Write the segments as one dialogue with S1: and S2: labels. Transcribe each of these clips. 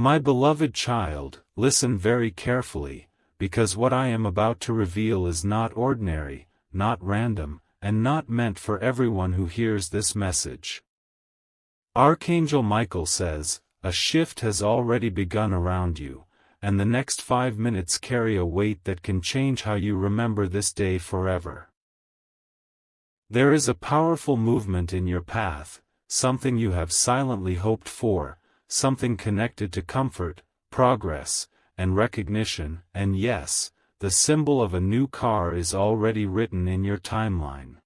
S1: My beloved child, listen very carefully, because what I am about to reveal is not ordinary, not random, and not meant for everyone who hears this message. Archangel Michael says, a shift has already begun around you, and the next 5 minutes carry a weight that can change how you remember this day forever. There is a powerful movement in your path, something you have silently hoped for, something connected to comfort, progress, and recognition, and yes, the symbol of a new car is already written in your timeline.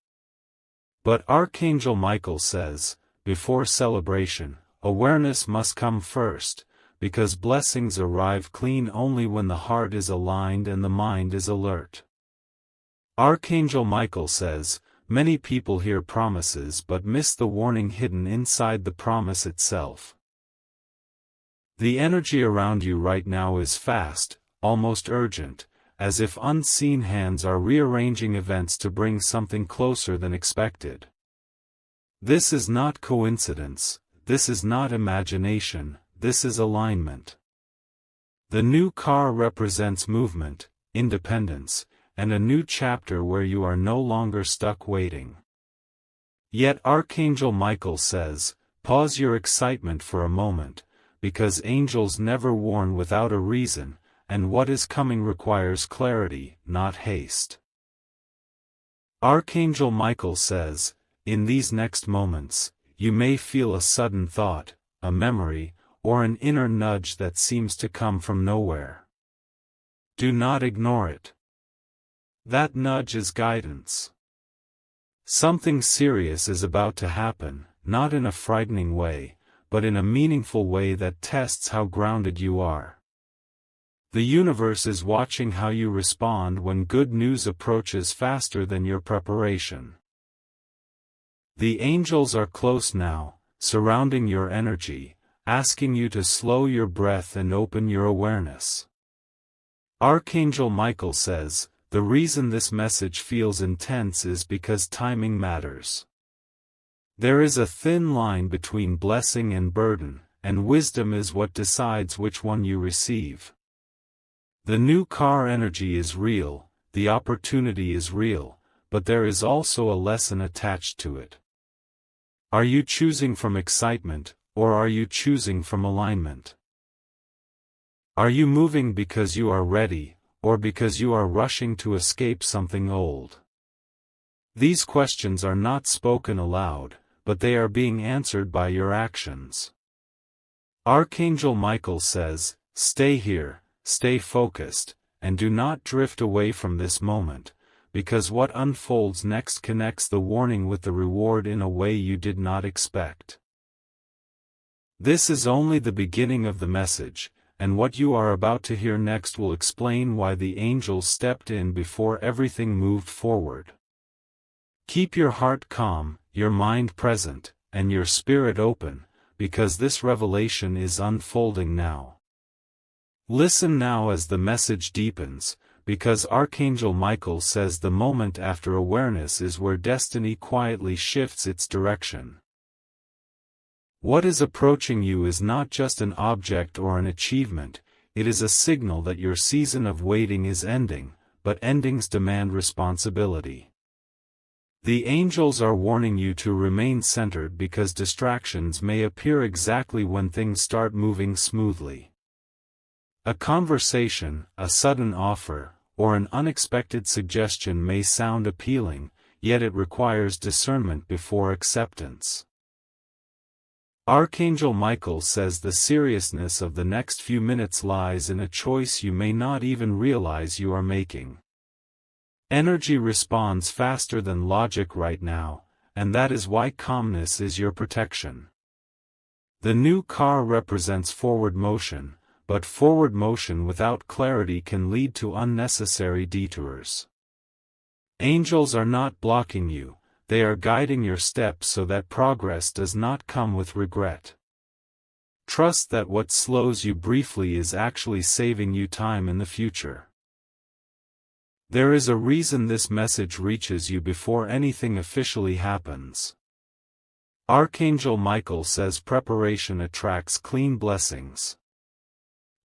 S1: But Archangel Michael says, before celebration, awareness must come first, because blessings arrive clean only when the heart is aligned and the mind is alert. Archangel Michael says, many people hear promises but miss the warning hidden inside the promise itself. The energy around you right now is fast, almost urgent, as if unseen hands are rearranging events to bring something closer than expected. This is not coincidence, this is not imagination, this is alignment. The new car represents movement, independence, and a new chapter where you are no longer stuck waiting. Yet Archangel Michael says, pause your excitement for a moment, because angels never warn without a reason, and what is coming requires clarity, not haste. Archangel Michael says, in these next moments, you may feel a sudden thought, a memory, or an inner nudge that seems to come from nowhere. Do not ignore it. That nudge is guidance. Something serious is about to happen, not in a frightening way, but in a meaningful way that tests how grounded you are. The universe is watching how you respond when good news approaches faster than your preparation. The angels are close now, surrounding your energy, asking you to slow your breath and open your awareness. Archangel Michael says, the reason this message feels intense is because timing matters. There is a thin line between blessing and burden, and wisdom is what decides which one you receive. The new car energy is real, the opportunity is real, but there is also a lesson attached to it. Are you choosing from excitement, or are you choosing from alignment? Are you moving because you are ready, or because you are rushing to escape something old? These questions are not spoken aloud, but they are being answered by your actions. Archangel Michael says, stay here, stay focused, and do not drift away from this moment, because what unfolds next connects the warning with the reward in a way you did not expect. This is only the beginning of the message, and what you are about to hear next will explain why the angels stepped in before everything moved forward. Keep your heart calm, your mind present, and your spirit open, because this revelation is unfolding now. Listen now as the message deepens, because Archangel Michael says the moment after awareness is where destiny quietly shifts its direction. What is approaching you is not just an object or an achievement, it is a signal that your season of waiting is ending, but endings demand responsibility. The angels are warning you to remain centered because distractions may appear exactly when things start moving smoothly. A conversation, a sudden offer, or an unexpected suggestion may sound appealing, yet it requires discernment before acceptance. Archangel Michael says the seriousness of the next few minutes lies in a choice you may not even realize you are making. Energy responds faster than logic right now, and that is why calmness is your protection. The new car represents forward motion, but forward motion without clarity can lead to unnecessary detours. Angels are not blocking you, they are guiding your steps so that progress does not come with regret. Trust that what slows you briefly is actually saving you time in the future. There is a reason this message reaches you before anything officially happens. Archangel Michael says preparation attracts clean blessings.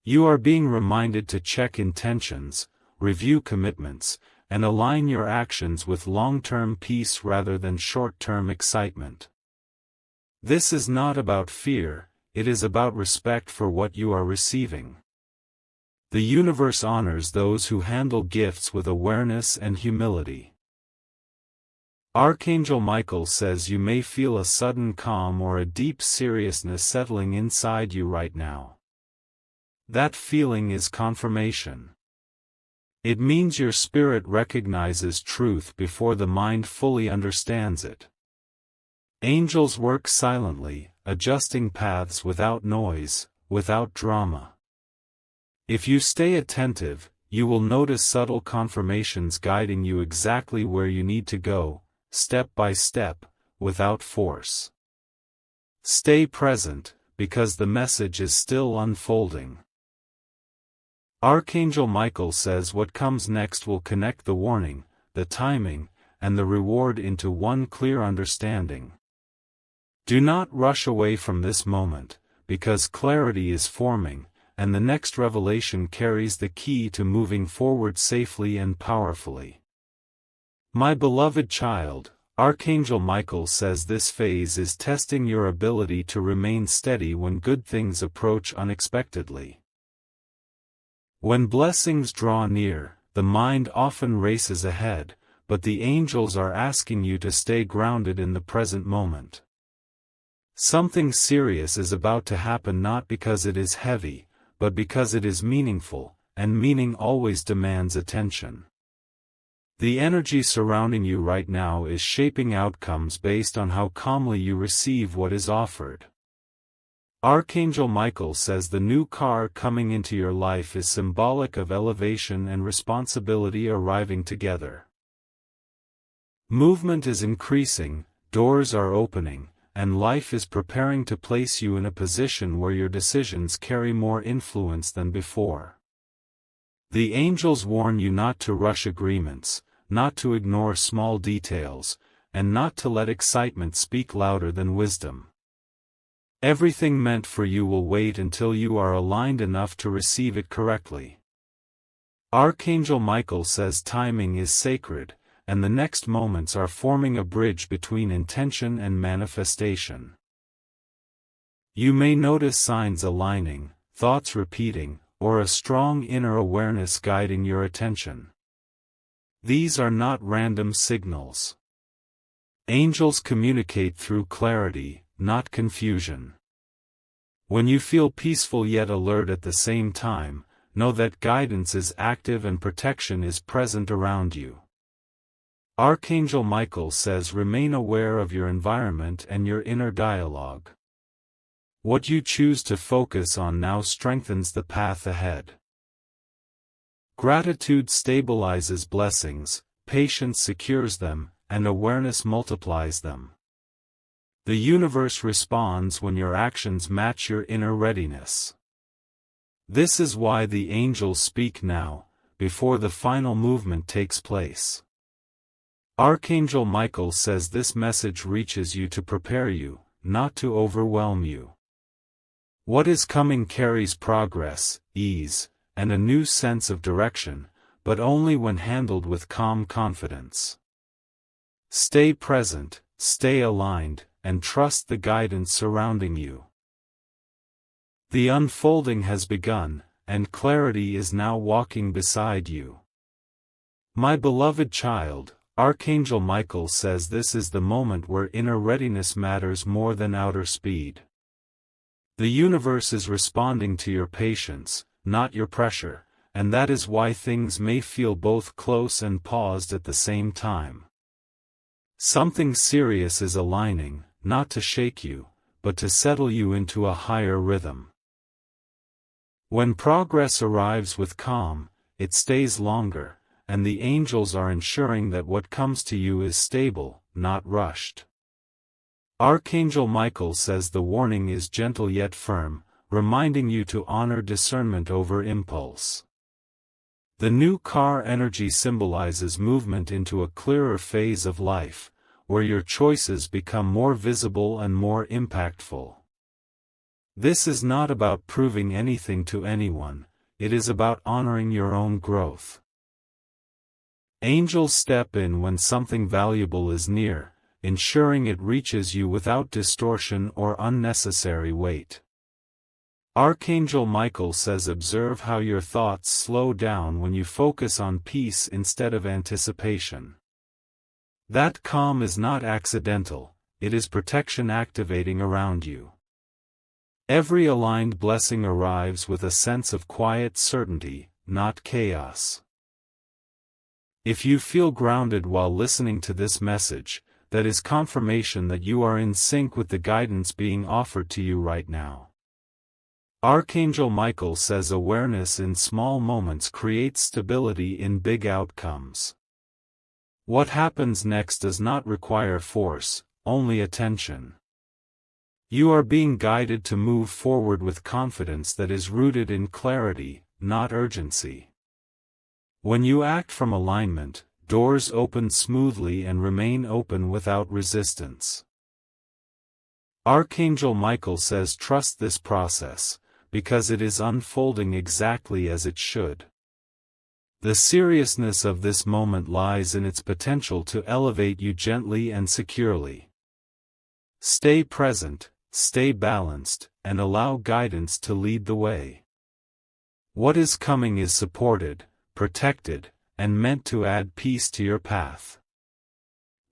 S1: You are being reminded to check intentions, review commitments, and align your actions with long-term peace rather than short-term excitement. This is not about fear, it is about respect for what you are receiving. The universe honors those who handle gifts with awareness and humility. Archangel Michael says you may feel a sudden calm or a deep seriousness settling inside you right now. That feeling is confirmation. It means your spirit recognizes truth before the mind fully understands it. Angels work silently, adjusting paths without noise, without drama. If you stay attentive, you will notice subtle confirmations guiding you exactly where you need to go, step by step, without force. Stay present, because the message is still unfolding. Archangel Michael says what comes next will connect the warning, the timing, and the reward into one clear understanding. Do not rush away from this moment, because clarity is forming, and the next revelation carries the key to moving forward safely and powerfully. My beloved child, Archangel Michael says this phase is testing your ability to remain steady when good things approach unexpectedly. When blessings draw near, the mind often races ahead, but the angels are asking you to stay grounded in the present moment. Something serious is about to happen not because it is heavy, but because it is meaningful, and meaning always demands attention. The energy surrounding you right now is shaping outcomes based on how calmly you receive what is offered. Archangel Michael says the new car coming into your life is symbolic of elevation and responsibility arriving together. Movement is increasing, doors are opening, and life is preparing to place you in a position where your decisions carry more influence than before. The angels warn you not to rush agreements, not to ignore small details, and not to let excitement speak louder than wisdom. Everything meant for you will wait until you are aligned enough to receive it correctly. Archangel Michael says timing is sacred, and the next moments are forming a bridge between intention and manifestation. You may notice signs aligning, thoughts repeating, or a strong inner awareness guiding your attention. These are not random signals. Angels communicate through clarity, not confusion. When you feel peaceful yet alert at the same time, know that guidance is active and protection is present around you. Archangel Michael says remain aware of your environment and your inner dialogue. What you choose to focus on now strengthens the path ahead. Gratitude stabilizes blessings, patience secures them, and awareness multiplies them. The universe responds when your actions match your inner readiness. This is why the angels speak now, before the final movement takes place. Archangel Michael says this message reaches you to prepare you, not to overwhelm you. What is coming carries progress, ease, and a new sense of direction, but only when handled with calm confidence. Stay present, stay aligned, and trust the guidance surrounding you. The unfolding has begun, and clarity is now walking beside you. My beloved child, Archangel Michael says this is the moment where inner readiness matters more than outer speed. The universe is responding to your patience, not your pressure, and that is why things may feel both close and paused at the same time. Something serious is aligning, not to shake you, but to settle you into a higher rhythm. When progress arrives with calm, it stays longer, and the angels are ensuring that what comes to you is stable, not rushed. Archangel Michael says the warning is gentle yet firm, reminding you to honor discernment over impulse. The new car energy symbolizes movement into a clearer phase of life, where your choices become more visible and more impactful. This is not about proving anything to anyone, it is about honoring your own growth. Angels step in when something valuable is near, ensuring it reaches you without distortion or unnecessary weight. Archangel Michael says observe how your thoughts slow down when you focus on peace instead of anticipation. That calm is not accidental, it is protection activating around you. Every aligned blessing arrives with a sense of quiet certainty, not chaos. If you feel grounded while listening to this message, that is confirmation that you are in sync with the guidance being offered to you right now. Archangel Michael says awareness in small moments creates stability in big outcomes. What happens next does not require force, only attention. You are being guided to move forward with confidence that is rooted in clarity, not urgency. When you act from alignment, doors open smoothly and remain open without resistance. Archangel Michael says trust this process, because it is unfolding exactly as it should. The seriousness of this moment lies in its potential to elevate you gently and securely. Stay present, stay balanced, and allow guidance to lead the way. What is coming is supported, protected, and meant to add peace to your path.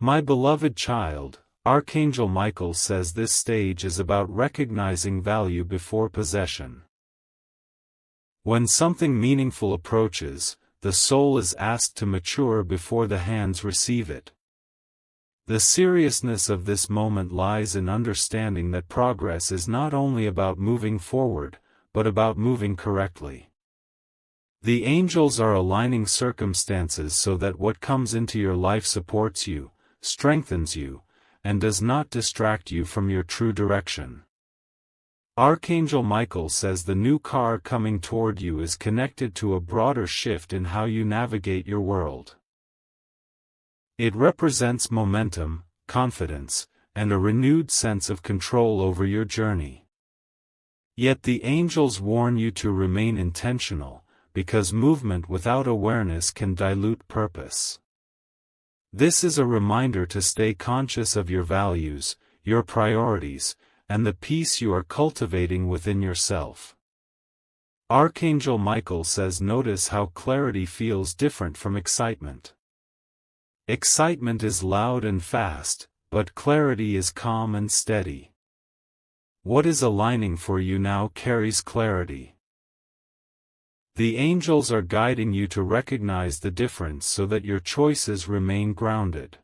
S1: My beloved child, Archangel Michael says this stage is about recognizing value before possession. When something meaningful approaches, the soul is asked to mature before the hands receive it. The seriousness of this moment lies in understanding that progress is not only about moving forward, but about moving correctly. The angels are aligning circumstances so that what comes into your life supports you, strengthens you, and does not distract you from your true direction. Archangel Michael says the new car coming toward you is connected to a broader shift in how you navigate your world. It represents momentum, confidence, and a renewed sense of control over your journey. Yet the angels warn you to remain intentional, because movement without awareness can dilute purpose. This is a reminder to stay conscious of your values, your priorities, and the peace you are cultivating within yourself. Archangel Michael says notice how clarity feels different from excitement. Excitement is loud and fast, but clarity is calm and steady. What is aligning for you now carries clarity. The angels are guiding you to recognize the difference so that your choices remain grounded.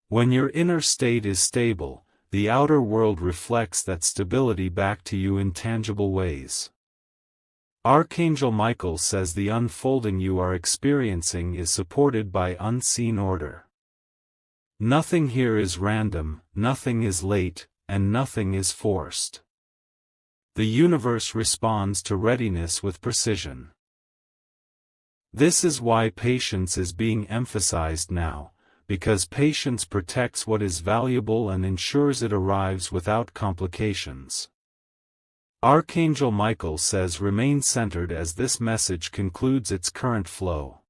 S1: When your inner state is stable, the outer world reflects that stability back to you in tangible ways. Archangel Michael says the unfolding you are experiencing is supported by unseen order. Nothing here is random, nothing is late, and nothing is forced. The universe responds to readiness with precision. This is why patience is being emphasized now, because patience protects what is valuable and ensures it arrives without complications. Archangel Michael says remain centered as this message concludes its current flow.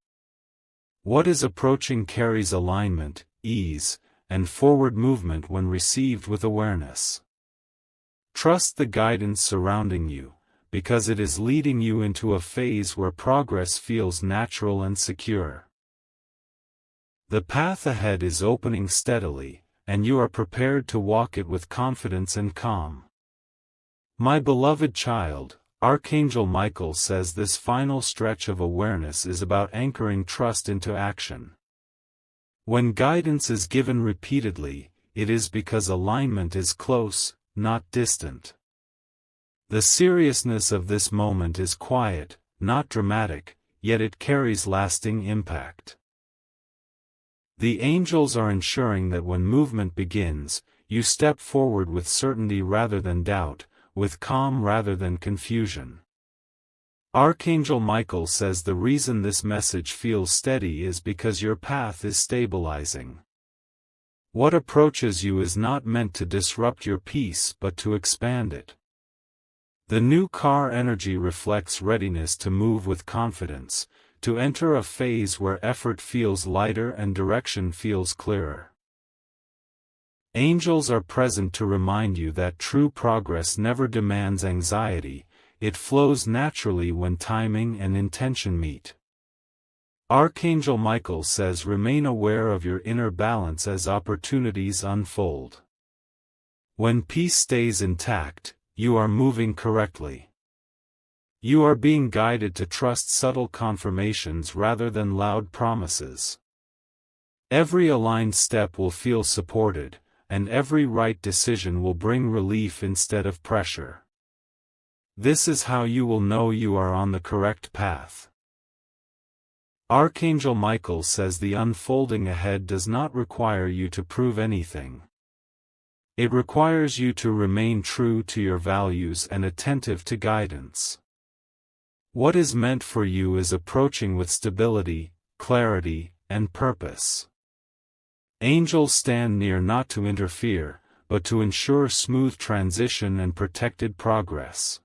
S1: What is approaching carries alignment, ease, and forward movement when received with awareness. Trust the guidance surrounding you, because it is leading you into a phase where progress feels natural and secure. The path ahead is opening steadily, and you are prepared to walk it with confidence and calm. My beloved child, Archangel Michael says this final stretch of awareness is about anchoring trust into action. When guidance is given repeatedly, it is because alignment is close, not distant. The seriousness of this moment is quiet, not dramatic, yet it carries lasting impact. The angels are ensuring that when movement begins, you step forward with certainty rather than doubt, with calm rather than confusion. Archangel Michael says the reason this message feels steady is because your path is stabilizing. What approaches you is not meant to disrupt your peace but to expand it. The new car energy reflects readiness to move with confidence, to enter a phase where effort feels lighter and direction feels clearer. Angels are present to remind you that true progress never demands anxiety, it flows naturally when timing and intention meet. Archangel Michael says remain aware of your inner balance as opportunities unfold. When peace stays intact, you are moving correctly. You are being guided to trust subtle confirmations rather than loud promises. Every aligned step will feel supported, and every right decision will bring relief instead of pressure. This is how you will know you are on the correct path. Archangel Michael says the unfolding ahead does not require you to prove anything. It requires you to remain true to your values and attentive to guidance. What is meant for you is approaching with stability, clarity, and purpose. Angels stand near not to interfere, but to ensure smooth transition and protected progress.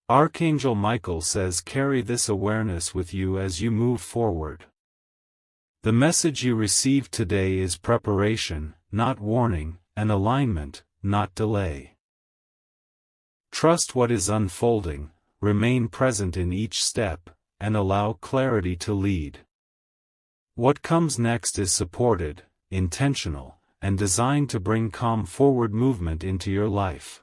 S1: Archangel Michael says carry this awareness with you as you move forward. The message you received today is preparation, not warning, and alignment, not delay. Trust what is unfolding, remain present in each step, and allow clarity to lead. What comes next is supported, intentional, and designed to bring calm forward movement into your life.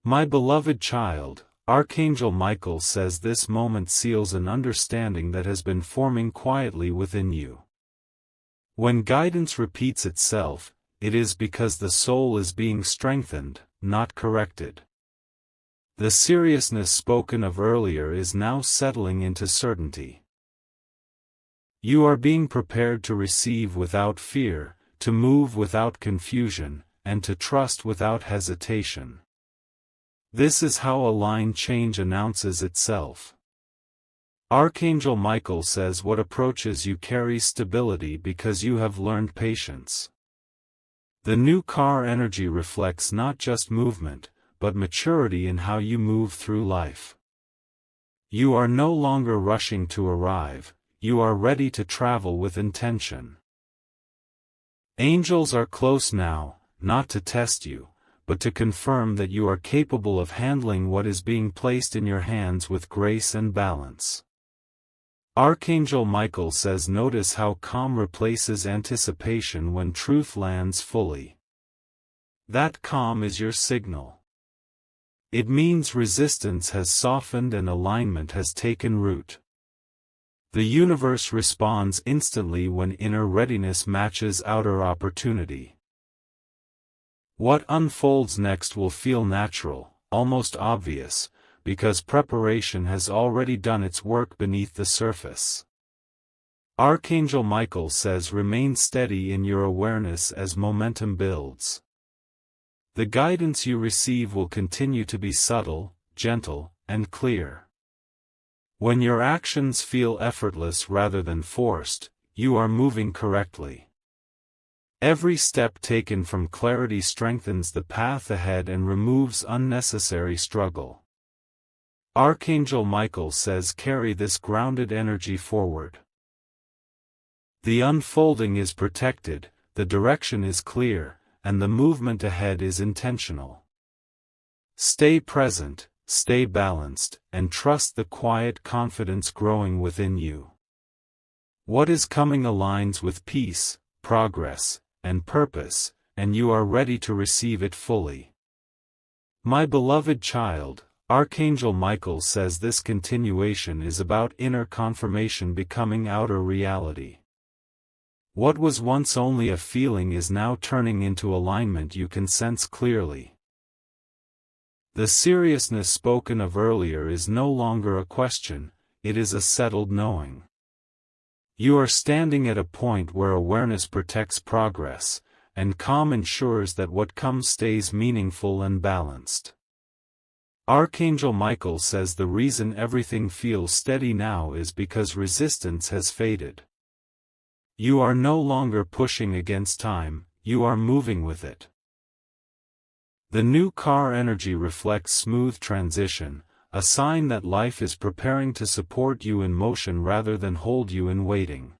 S1: My beloved child, Archangel Michael says this moment seals an understanding that has been forming quietly within you. When guidance repeats itself, it is because the soul is being strengthened, not corrected. The seriousness spoken of earlier is now settling into certainty. You are being prepared to receive without fear, to move without confusion, and to trust without hesitation. This is how aligned change announces itself. Archangel Michael says what approaches you carries stability because you have learned patience. The new car energy reflects not just movement, but maturity in how you move through life. You are no longer rushing to arrive, you are ready to travel with intention. Angels are close now, not to test you, but to confirm that you are capable of handling what is being placed in your hands with grace and balance. Archangel Michael says notice how calm replaces anticipation when truth lands fully. That calm is your signal. It means resistance has softened and alignment has taken root. The universe responds instantly when inner readiness matches outer opportunity. What unfolds next will feel natural, almost obvious, because preparation has already done its work beneath the surface. Archangel Michael says remain steady in your awareness as momentum builds. The guidance you receive will continue to be subtle, gentle, and clear. When your actions feel effortless rather than forced, you are moving correctly. Every step taken from clarity strengthens the path ahead and removes unnecessary struggle. Archangel Michael says carry this grounded energy forward. The unfolding is protected, the direction is clear, and the movement ahead is intentional. Stay present, stay balanced, and trust the quiet confidence growing within you. What is coming aligns with peace, progress, and purpose, and you are ready to receive it fully. My beloved child, Archangel Michael says this continuation is about inner confirmation becoming outer reality. What was once only a feeling is now turning into alignment you can sense clearly. The seriousness spoken of earlier is no longer a question, it is a settled knowing. You are standing at a point where awareness protects progress, and calm ensures that what comes stays meaningful and balanced. Archangel Michael says the reason everything feels steady now is because resistance has faded. You are no longer pushing against time, you are moving with it. The new car energy reflects smooth transition, a sign that life is preparing to support you in motion rather than hold you in waiting.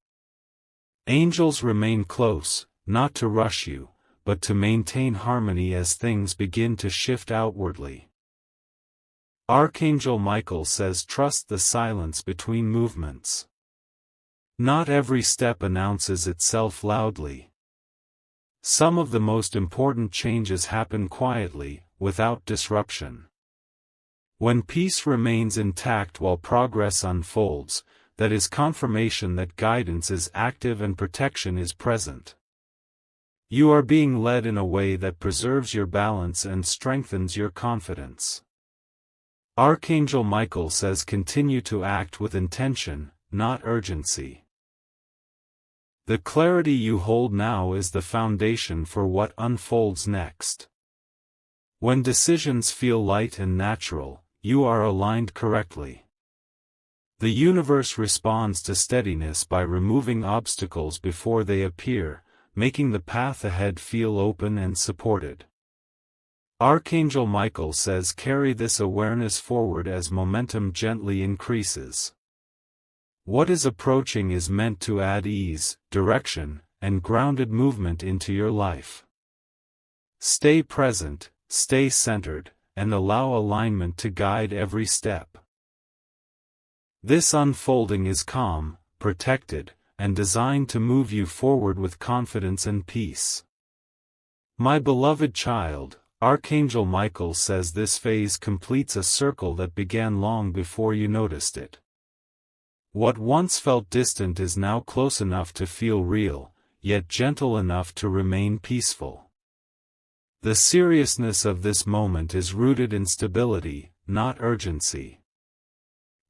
S1: Angels remain close, not to rush you, but to maintain harmony as things begin to shift outwardly. Archangel Michael says trust the silence between movements. Not every step announces itself loudly. Some of the most important changes happen quietly, without disruption. When peace remains intact while progress unfolds, that is confirmation that guidance is active and protection is present. You are being led in a way that preserves your balance and strengthens your confidence. Archangel Michael says continue to act with intention, not urgency. The clarity you hold now is the foundation for what unfolds next. When decisions feel light and natural, you are aligned correctly. The universe responds to steadiness by removing obstacles before they appear, making the path ahead feel open and supported. Archangel Michael says carry this awareness forward as momentum gently increases. What is approaching is meant to add ease, direction, and grounded movement into your life. Stay present, stay centered, and allow alignment to guide every step. This unfolding is calm, protected, and designed to move you forward with confidence and peace. My beloved child, Archangel Michael says this phase completes a circle that began long before you noticed it. What once felt distant is now close enough to feel real, yet gentle enough to remain peaceful. The seriousness of this moment is rooted in stability, not urgency.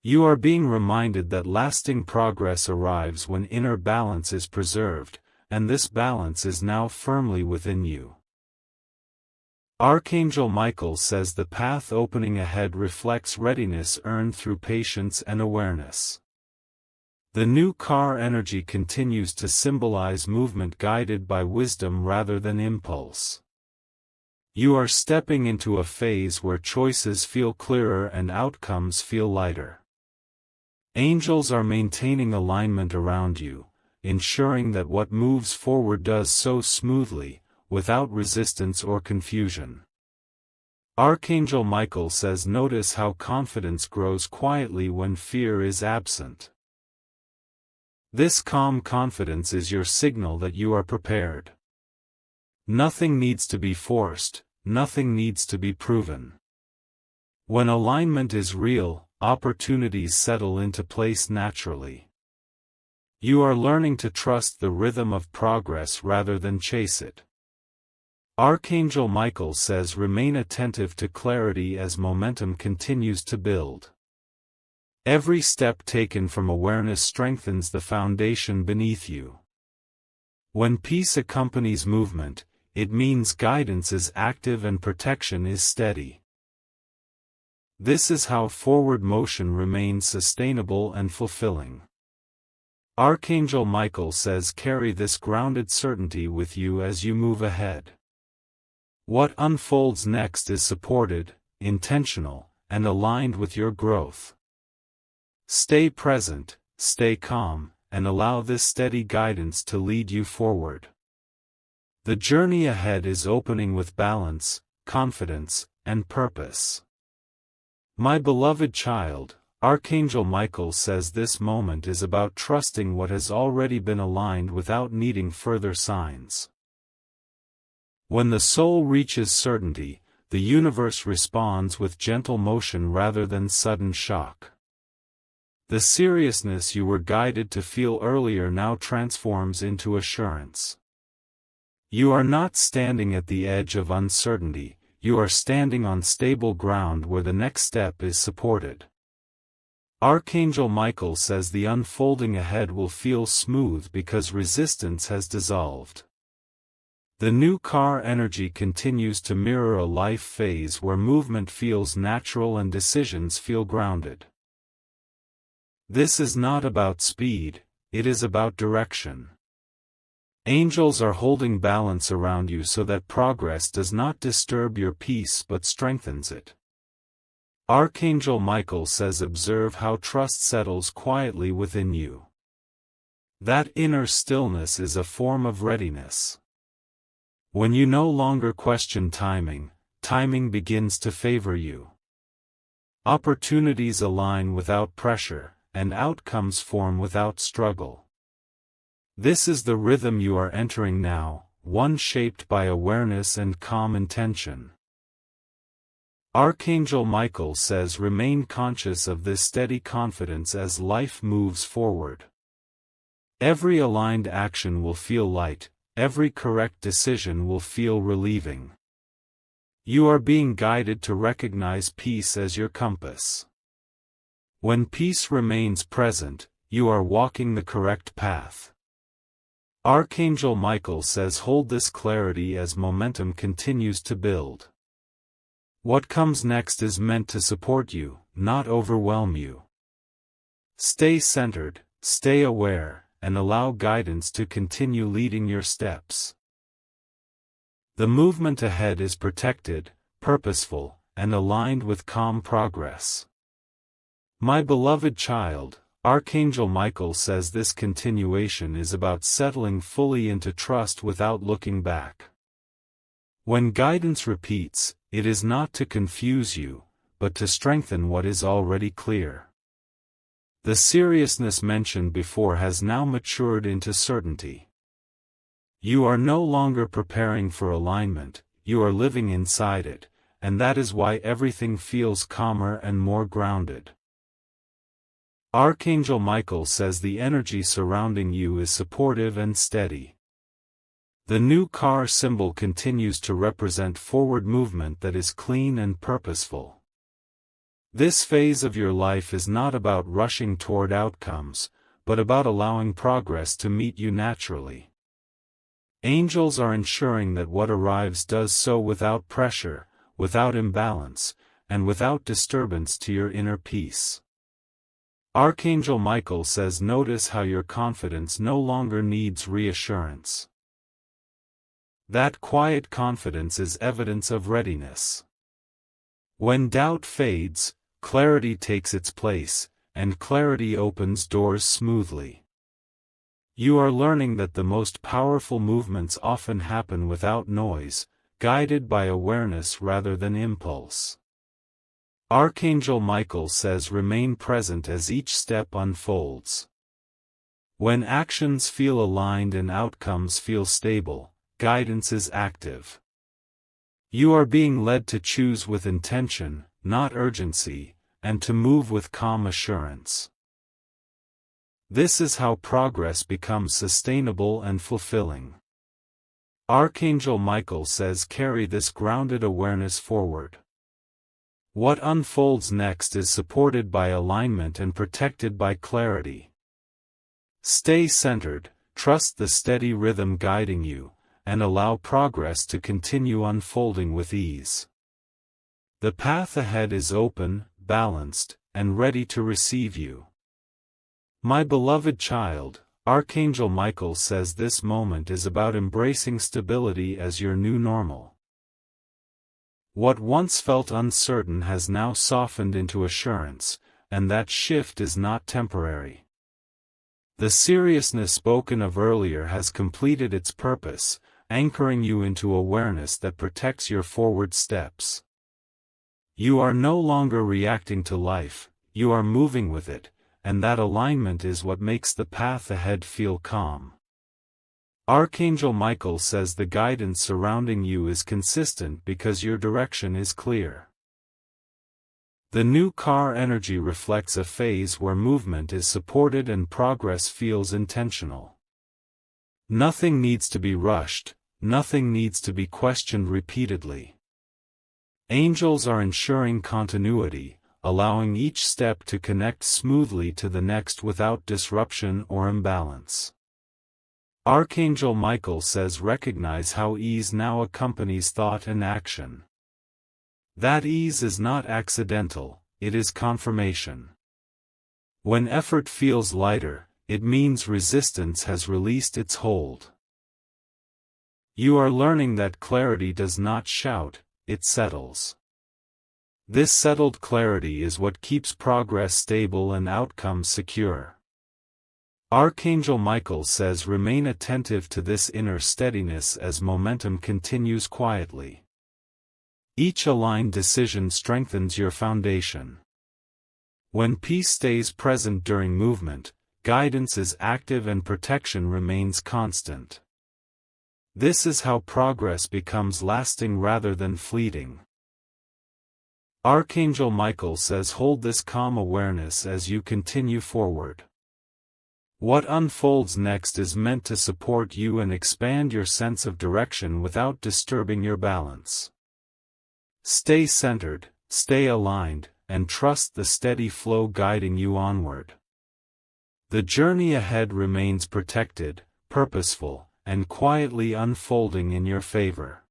S1: You are being reminded that lasting progress arrives when inner balance is preserved, and this balance is now firmly within you. Archangel Michael says the path opening ahead reflects readiness earned through patience and awareness. The new car energy continues to symbolize movement guided by wisdom rather than impulse. You are stepping into a phase where choices feel clearer and outcomes feel lighter. Angels are maintaining alignment around you, ensuring that what moves forward does so smoothly, without resistance or confusion. Archangel Michael says notice how confidence grows quietly when fear is absent. This calm confidence is your signal that you are prepared. Nothing needs to be forced, nothing needs to be proven. When alignment is real, opportunities settle into place naturally. You are learning to trust the rhythm of progress rather than chase it. Archangel Michael says remain attentive to clarity as momentum continues to build. Every step taken from awareness strengthens the foundation beneath you. When peace accompanies movement, it means guidance is active and protection is steady. This is how forward motion remains sustainable and fulfilling. Archangel Michael says carry this grounded certainty with you as you move ahead. What unfolds next is supported, intentional, and aligned with your growth. Stay present, stay calm, and allow this steady guidance to lead you forward. The journey ahead is opening with balance, confidence, and purpose. My beloved child, Archangel Michael says this moment is about trusting what has already been aligned without needing further signs. When the soul reaches certainty, the universe responds with gentle motion rather than sudden shock. The seriousness you were guided to feel earlier now transforms into assurance. You are not standing at the edge of uncertainty, you are standing on stable ground where the next step is supported. Archangel Michael says the unfolding ahead will feel smooth because resistance has dissolved. The new car energy continues to mirror a life phase where movement feels natural and decisions feel grounded. This is not about speed, it is about direction. Angels are holding balance around you so that progress does not disturb your peace but strengthens it. Archangel Michael says observe how trust settles quietly within you. That inner stillness is a form of readiness. When you no longer question timing, timing begins to favor you. Opportunities align without pressure, and outcomes form without struggle. This is the rhythm you are entering now, one shaped by awareness and calm intention. Archangel Michael says remain conscious of this steady confidence as life moves forward. Every aligned action will feel light, every correct decision will feel relieving. You are being guided to recognize peace as your compass. When peace remains present, you are walking the correct path. Archangel Michael says hold this clarity as momentum continues to build. What comes next is meant to support you, not overwhelm you. Stay centered, stay aware, and allow guidance to continue leading your steps. The movement ahead is protected, purposeful, and aligned with calm progress. My beloved child, Archangel Michael says this continuation is about settling fully into trust without looking back. When guidance repeats, it is not to confuse you, but to strengthen what is already clear. The seriousness mentioned before has now matured into certainty. You are no longer preparing for alignment, you are living inside it, and that is why everything feels calmer and more grounded. Archangel Michael says the energy surrounding you is supportive and steady. The new car symbol continues to represent forward movement that is clean and purposeful. This phase of your life is not about rushing toward outcomes, but about allowing progress to meet you naturally. Angels are ensuring that what arrives does so without pressure, without imbalance, and without disturbance to your inner peace. Archangel Michael says notice how your confidence no longer needs reassurance. That quiet confidence is evidence of readiness. When doubt fades, clarity takes its place, and clarity opens doors smoothly. You are learning that the most powerful movements often happen without noise, guided by awareness rather than impulse. Archangel Michael says remain present as each step unfolds. When actions feel aligned and outcomes feel stable, guidance is active. You are being led to choose with intention, not urgency, and to move with calm assurance. This is how progress becomes sustainable and fulfilling. Archangel Michael says carry this grounded awareness forward. What unfolds next is supported by alignment and protected by clarity. Stay centered, trust the steady rhythm guiding you, and allow progress to continue unfolding with ease. The path ahead is open, balanced, and ready to receive you. My beloved child, Archangel Michael says this moment is about embracing stability as your new normal. What once felt uncertain has now softened into assurance, and that shift is not temporary. The seriousness spoken of earlier has completed its purpose, anchoring you into awareness that protects your forward steps. You are no longer reacting to life, you are moving with it, and that alignment is what makes the path ahead feel calm. Archangel Michael says the guidance surrounding you is consistent because your direction is clear. The new car energy reflects a phase where movement is supported and progress feels intentional. Nothing needs to be rushed, nothing needs to be questioned repeatedly. Angels are ensuring continuity, allowing each step to connect smoothly to the next without disruption or imbalance. Archangel Michael says recognize how ease now accompanies thought and action. That ease is not accidental, it is confirmation. When effort feels lighter, it means resistance has released its hold. You are learning that clarity does not shout, it settles. This settled clarity is what keeps progress stable and outcomes secure. Archangel Michael says remain attentive to this inner steadiness as momentum continues quietly. Each aligned decision strengthens your foundation. When peace stays present during movement, guidance is active and protection remains constant. This is how progress becomes lasting rather than fleeting. Archangel Michael says hold this calm awareness as you continue forward. What unfolds next is meant to support you and expand your sense of direction without disturbing your balance. Stay centered, stay aligned, and trust the steady flow guiding you onward. The journey ahead remains protected, purposeful, and quietly unfolding in your favor.